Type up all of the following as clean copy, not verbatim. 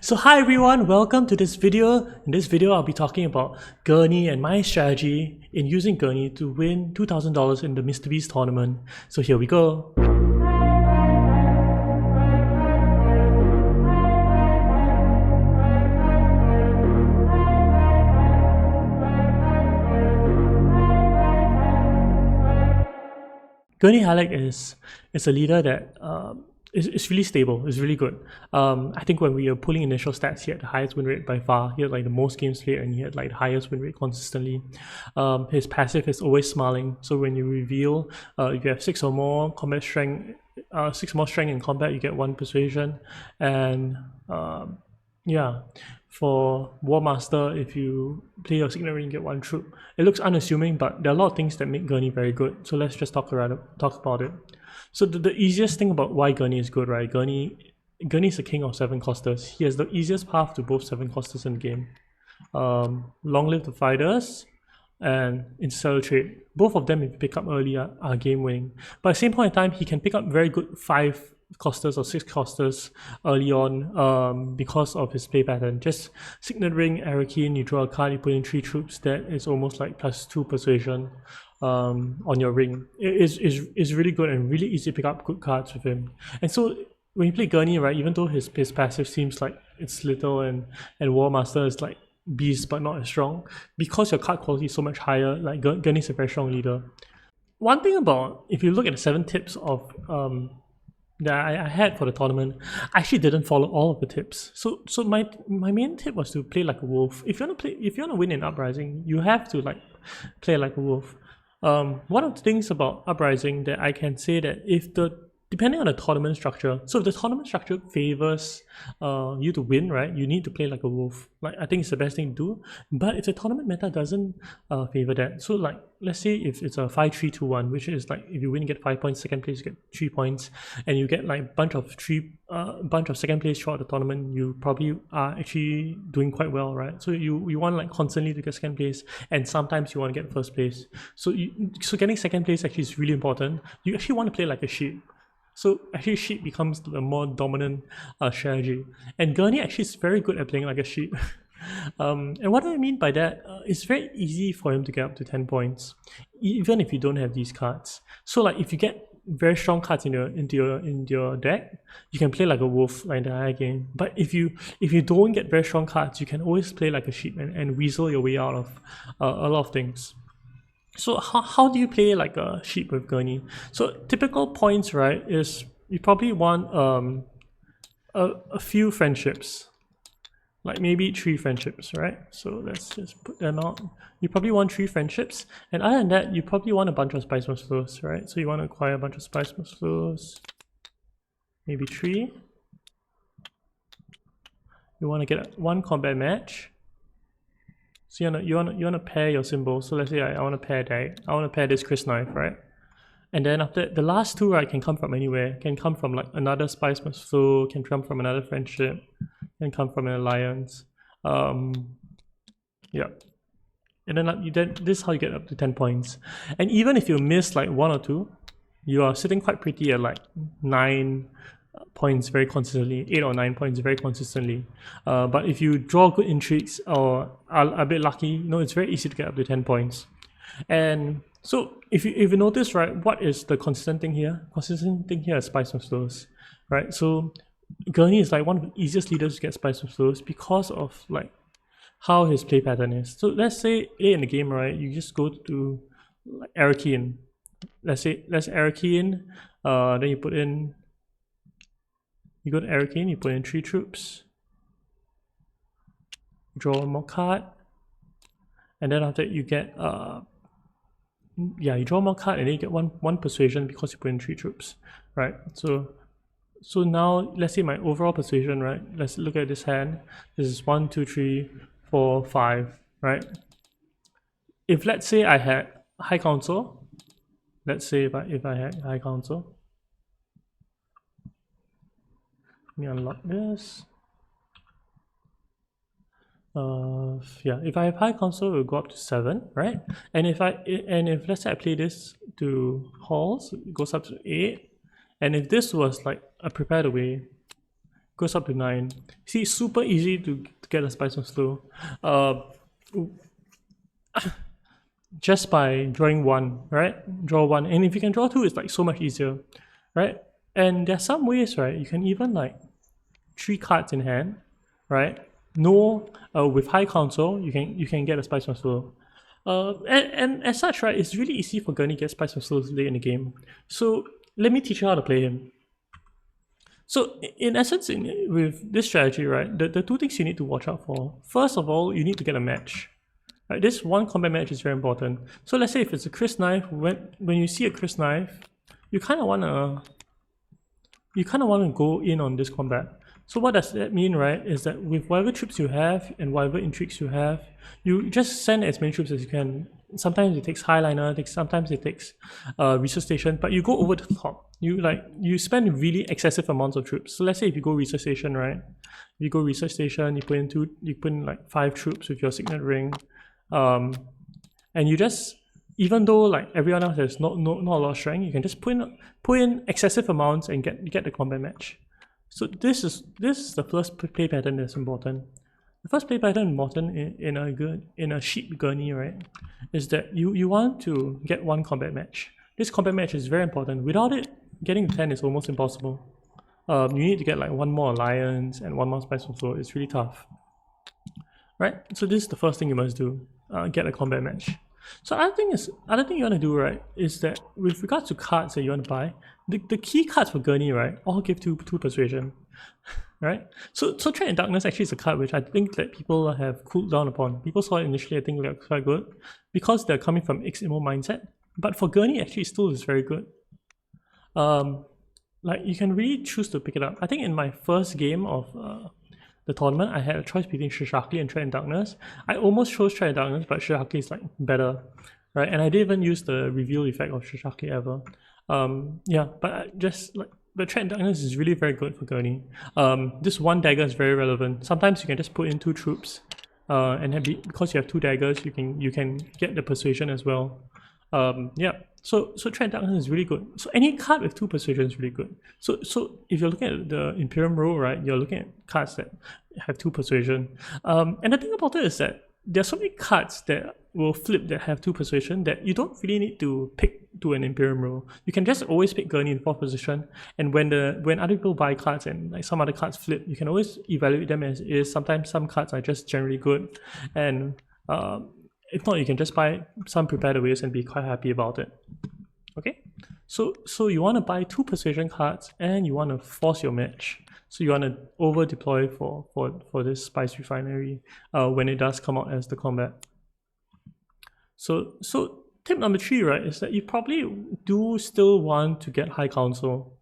So hi everyone, welcome to this video. In this video, I'll be talking about Gurney and my strategy in using Gurney to win $2,000 in the MrBeast tournament. So here we go. Gurney Halleck is a leader that is really stable. It's really good. I think when we were pulling initial stats, he had the highest win rate by far. He had like the most games played, and he had like the highest win rate consistently. His passive is always smiling. So when you reveal, if you have 6 or more combat strength, 6 more strength in combat, you get 1 persuasion, and yeah. For War Master, if you play your signet ring, you get 1 troop. It looks unassuming, but there are a lot of things that make Gurney very good. So let's just talk about it. So the easiest thing about why Gurney is good, right? Gurney is the king of 7 costers. He has the easiest path to both 7 costers in the game. Long Live the Fighters and Interstellar Trade. Both of them, if you pick up early, are game winning. But at the same point in time, he can pick up very good 5 costers or 6 costers early on because of his play pattern. Just signet ring, Arakeen, you draw a card, you put in 3 troops, that is almost like +2 persuasion on your ring. It is really good and really easy to pick up good cards with him. And so when you play Gurney, right, even though his passive seems like it's little and War Master is like beast but not as strong, because your card quality is so much higher, like Gurney is a very strong leader. One thing about, if you look at the 7 tips of that I had for the tournament, I actually didn't follow all of the tips. So my main tip was to play like a wolf. If you want to win in Uprising, you have to like play like a wolf. One of the things about Uprising that I can say that depending on the tournament structure, so if the tournament structure favors you to win, right, you need to play like a wolf. Like, I think it's the best thing to do. But if the tournament meta doesn't favor that, so like let's say if it's a 5-3-2-1, which is like if you win you get 5 points, second place you get 3 points, and you get like a bunch of second place throughout the tournament, you probably are actually doing quite well, right? So you want like constantly to get second place, and sometimes you want to get first place. So getting second place actually is really important. You actually want to play like a sheep. So actually sheep becomes the more dominant strategy. And Gurney actually is very good at playing like a sheep. And what do I mean by that? It's very easy for him to get up to 10 points, even if you don't have these cards. So like if you get very strong cards into your deck, you can play like a wolf like the entire game. But if you don't get very strong cards, you can always play like a sheep and weasel your way out of a lot of things. So how do you play like a sheep with Gurney? So typical points, right, is you probably want a few friendships, like maybe 3 friendships, right? So let's just put them out. You probably want 3 friendships, and other than that, you probably want a bunch of Spice Musclos, right? So you want to acquire a bunch of Spice Musclos, maybe 3. You want to get 1 combat match. So you wanna pair your symbols. So let's say I want to pair that. I want to pair this Chris knife, right? And then after the last 2, right, can come from anywhere. Can come from like another Spice Musclo, can come from another friendship, can come from an alliance. Yeah. And then this is how you get up to 10 points. And even if you miss like 1 or 2, you are sitting quite pretty at like 9 points very consistently, 8 or 9 points very consistently. But if you draw good intrigues or are a bit lucky, it's very easy to get up to 10 points. And so if you notice, right, what is the consistent thing here? Consistent thing here is Spice Musclos, right? So Gurney is like one of the easiest leaders to get Spice Musclos because of like how his play pattern is. So let's say late in the game, right, you just go to like Arakeen. Let's Arakeen, then you put in. You go to Arakeen, you put in 3 troops, draw 1 more card, and then after that you get you draw 1 more card and then you get one persuasion because you put in 3 troops, right? So now let's say my overall persuasion, right? Let's look at this hand. This is 1, 2, 3, 4, 5, right? If let's say I had High Council, let's say if I had High Council. Let me unlock this. If I have High Council, it will go up to 7, right? And if let's say I play this to halls, it goes up to 8. And if this was like a prepared away, goes up to 9. See, super easy to get a spice on slow. Just by drawing 1, right? Draw 1. And if you can draw 2, it's like so much easier, right? And there's some ways, right? You can even like 3 cards in hand, right? No, with high council, you can get a spice on slow. And as such, right, it's really easy for Gurney to get spice on slows late in the game. So let me teach you how to play him. So in essence, with this strategy, right, the 2 things you need to watch out for. First of all, you need to get a match. Right, this one combat match is very important. So let's say if it's a Chris knife, when you see a Chris knife, you kind of wanna go in on this combat. So what does that mean, right? Is that with whatever troops you have and whatever intrigues you have, you just send as many troops as you can. Sometimes it takes Highliner, sometimes it takes research station, but you go over the top. You spend really excessive amounts of troops. So let's say if you go research station, right? You go research station, you put in like 5 troops with your signet ring. And you just, even though like everyone else has not a lot of strength, you can just put in excessive amounts and get the combat match. So this is the first play pattern that's important. The first play pattern important in a sheep Gurney, right, is that you want to get 1 combat match. This combat match is very important. Without it, getting to 10 is almost impossible. You need to get like 1 more alliance and 1 more spice on floor. It's really tough, right? So this is the first thing you must do. Get a combat match. So other thing you want to do, right, is that with regards to cards that you want to buy, the key cards for Gurney, right, all give 2 persuasion, right? So Tread in Darkness actually is a card which I think that people have cooled down upon. People saw it initially, I think they're quite good because they're coming from X-Immo mindset. But for Gurney, actually still is very good. Like you can really choose to pick it up. I think in my first game of the tournament, I had a choice between Shishaki and Tread in Darkness. I almost chose Tread in Darkness, but Shishaki is like better, right? And I didn't even use the reveal effect of Shishaki ever. Yeah, but Tread in Darkness is really very good for Gurney. This 1 dagger is very relevant. Sometimes you can just put in 2 troops, and because you have 2 daggers, you can get the persuasion as well. Yeah, so Tread in Darkness is really good. So any card with 2 persuasion is really good. So if you're looking at the Imperium row, right, you're looking at cards that have 2 persuasion. And the thing about it is that there are so many cards that will flip that have 2 persuasion that you don't really need to pick to an Imperium row. You can just always pick Gurney in 4th position, and when other people buy cards and like some other cards flip, you can always evaluate them as is. Sometimes some cards are just generally good, and if not, you can just buy some prepared aways and be quite happy about it. Okay, so you want to buy 2 persuasion cards and you want to force your match. So you want to over deploy for this spice refinery when it does come out as the combat. So tip number 3, right, is that you probably do still want to get high council.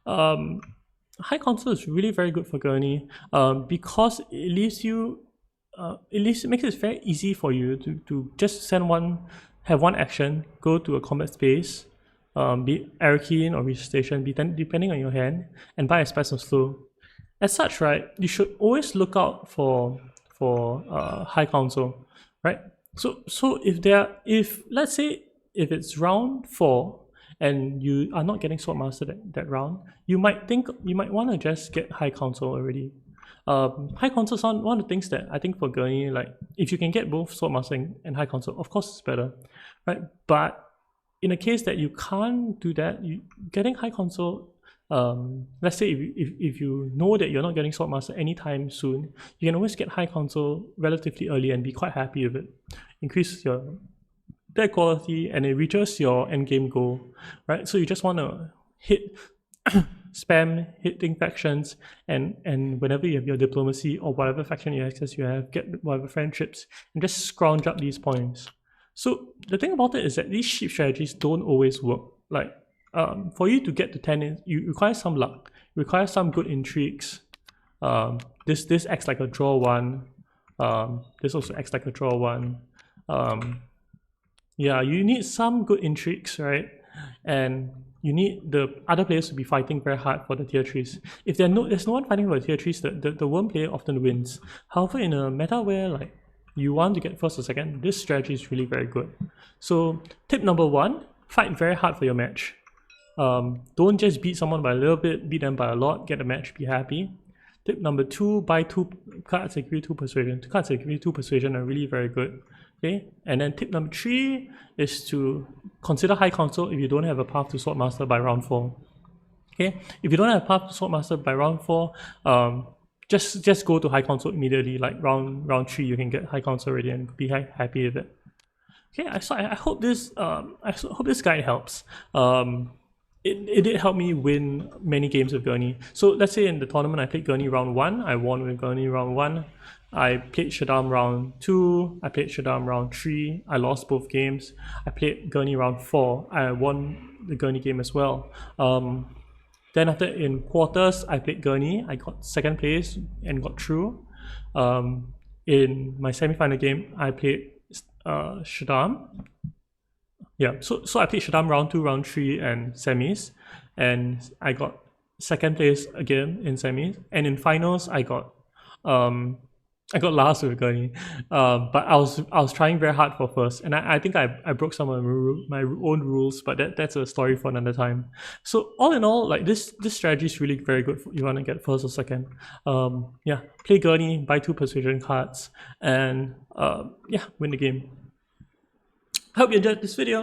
High council is really very good for Gurney because it leaves you. It makes it very easy for you to just have one action, go to a combat space, be Arakeen or Research Station, depending on your hand, and buy a spice on slow. As such, right, you should always look out for high council, right? So if let's say if it's round 4 and you are not getting Swordmaster that round, you might want to just get high council already. High council is one of the things that I think for Gurney, like if you can get both Swordmaster and high council, of course it's better, right? But in a case that you can't do that, getting high council, let's say if you know that you're not getting Swordmaster anytime soon, you can always get high council relatively early and be quite happy with it. Increase your deck quality and it reaches your endgame goal, right? So you just want to spam hitting factions, and whenever you have your diplomacy or whatever faction access you have, get whatever friendships and just scrounge up these points. So the thing about it is that these sheep strategies don't always work. Like for you to get to 10, you require some luck, require some good intrigues. This acts like a draw 1. This also acts like a draw 1. Yeah, you need some good intrigues, right? And you need the other players to be fighting very hard for the tier 3s. If there's no one fighting for the tier 3s, the worm player often wins. However, in a meta where like you want to get 1st or 2nd, this strategy is really very good. So tip number 1, fight very hard for your match. Don't just beat someone by a little bit, beat them by a lot, get a match, be happy. Tip number 2, buy 2 cards that give you 2 persuasion. Cards that give you 2 persuasion are really very good. Okay, and then tip number 3 is to consider High Council if you don't have a path to Swordmaster by round 4. Okay, if you don't have a path to Swordmaster by round 4, just go to High Council immediately. Like round 3, you can get High Council already and be happy with it. Okay, I hope this guide helps. It did help me win many games with Gurney. So let's say in the tournament I played Gurney round 1, I won with Gurney round 1. I played Shaddam round 2, I played Shaddam round 3, I lost both games. I played Gurney round 4, I won the Gurney game as well. Then after in quarters, I played Gurney, I got 2nd place and got through. In my semi-final game, I played Shaddam. Yeah, so I played Shaddam round 2, round 3 and semis, and I got 2nd place again in semis, and in finals I got last with Gurney, but I was trying very hard for first, and I think I broke some of my own rules, but that's a story for another time. So all in all, like this strategy is really very good if you want to get first or second. Yeah, play Gurney, buy 2 persuasion cards, and yeah, win the game. I hope you enjoyed this video.